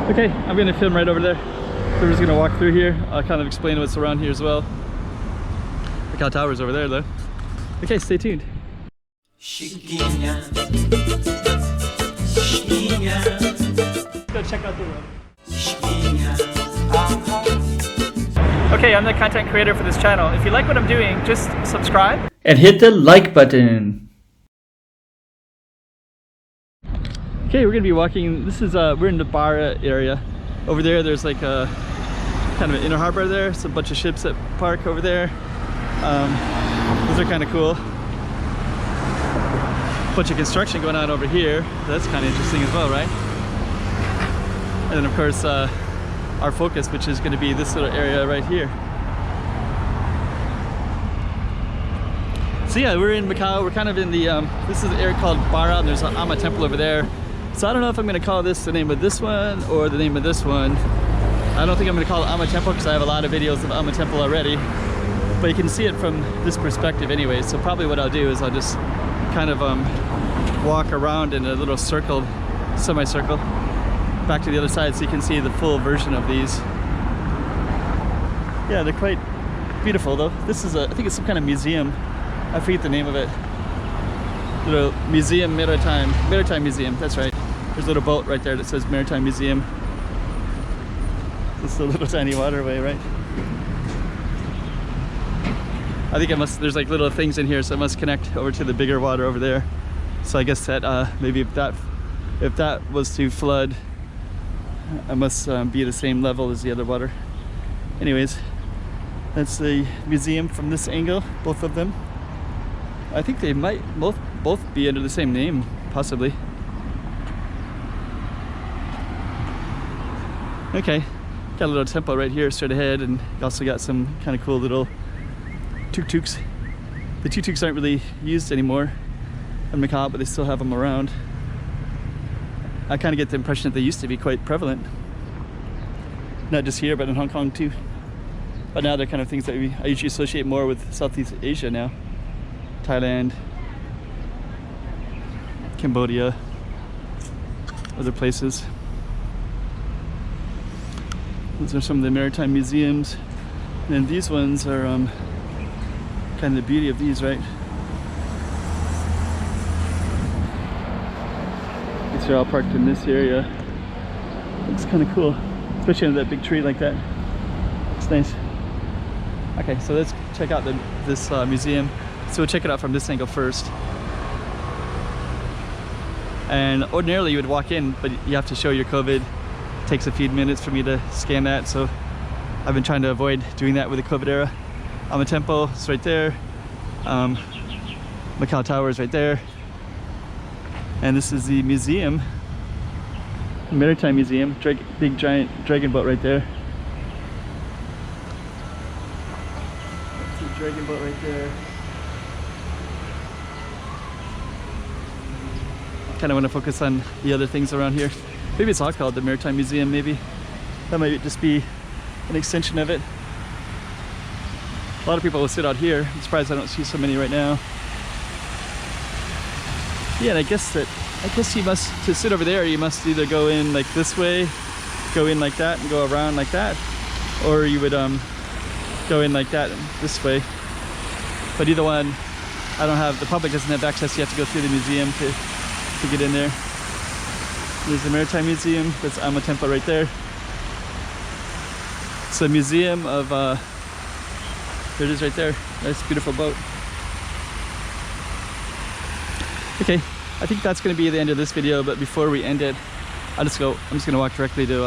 Okay, I'm gonna film right over there. So we're just gonna walk through here. I'll kind of explain what's around here as well. Macau Tower's over there though. Okay, stay tuned. Go check out the room. Okay, I'm the content creator for this channel. If you like what I'm doing, just subscribe and hit the like button. Okay, we're gonna be walking. This is we're in the Bara area. Over there, there's like a kind of an inner harbor there. It's a bunch of ships that park over there. Those are kind of cool. Bunch of construction going on over here. That's kind of interesting as well, right? And then of course our focus, which is going to be this little area right here. So yeah, we're in Macau. We're kind of in the this is an area called Bara, and there's an Amma temple over there. So I don't know if I'm going to call this the name of this one or the name of this one. I don't think I'm going to call it Amma temple because I have a lot of videos of Amma temple already, but you can see it from this perspective anyway. So probably what I'll do is I'll just kind of walk around in a little circle, semicircle, back to the other side so you can see the full version of these. Yeah, they're quite beautiful though. This is I think it's some kind of museum. I forget the name of it. Little Museum Maritime Museum, that's right. There's a little boat right there that says Maritime Museum. It's a little tiny waterway, right? I think it must, there's like little things in here, so it must connect over to the bigger water over there. So I guess that maybe if that was to flood, it must be the same level as the other water. Anyways, that's the museum from this angle, both of them. I think they might both be under the same name, possibly. Okay, got a little temple right here straight ahead, and also got some kind of cool little tuk-tuks. The tuk-tuks aren't really used anymore in Macau, but they still have them around. I kind of get the impression that they used to be quite prevalent. Not just here, but in Hong Kong too. But now they're kind of things that I usually associate more with Southeast Asia now. Thailand, Cambodia, other places. These are some of the maritime museums. And then these ones are kind of the beauty of these, right? These are all parked in this area. It's kind of cool, especially under that big tree like that. It's nice. Okay, so let's check out this museum. So we'll check it out from this angle first. And ordinarily you would walk in, but you have to show your COVID. It takes a few minutes for me to scan that, so I've been trying to avoid doing that with the COVID era. Amma Temple is right there. Macau Tower is right there. And this is the museum, Maritime Museum. Big giant dragon boat right there. That's the dragon boat right there. Kind of want to focus on the other things around here. Maybe it's all called the Maritime Museum, maybe. That might just be an extension of it. A lot of people will sit out here. I'm surprised I don't see so many right now. Yeah, and I guess you must, to sit over there, you must either go in like this way, go in like that, and go around like that, or you would go in like that and this way. But either one, the public doesn't have access. You have to go through the museum to get in there. There's the Maritime Museum. That's Amma Temple right there. It's a museum of, there it is right there. Nice, beautiful boat. Okay, I think that's going to be the end of this video, but before we end it, I'm just going to walk directly to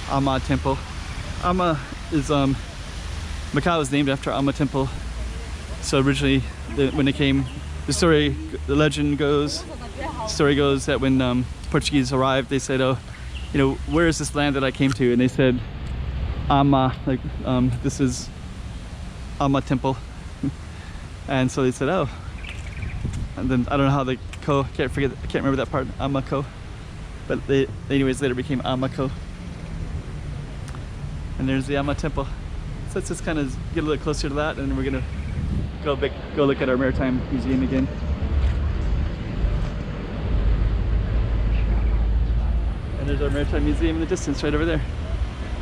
Amma Temple. Amma is, Macau is named after Amma Temple. So originally, when they came, the legend goes that when Portuguese arrived, they said, oh, you know, where is this land that I came to? And they said, Amma, like, this is Amma Temple. And so they said, oh. And then I don't know how the I can't remember that part, Amma Ko. But they, anyways, later became Amma Ko. And there's the Amma Temple. So let's just kind of get a little closer to that, and then we're gonna go look at our Maritime Museum again. And there's our Maritime Museum in the distance right over there.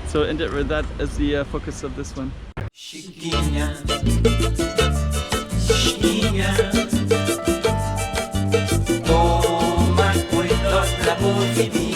So end it with that as the focus of this one. Chiquinha, chiquinha, toma cuidado da bovidinha.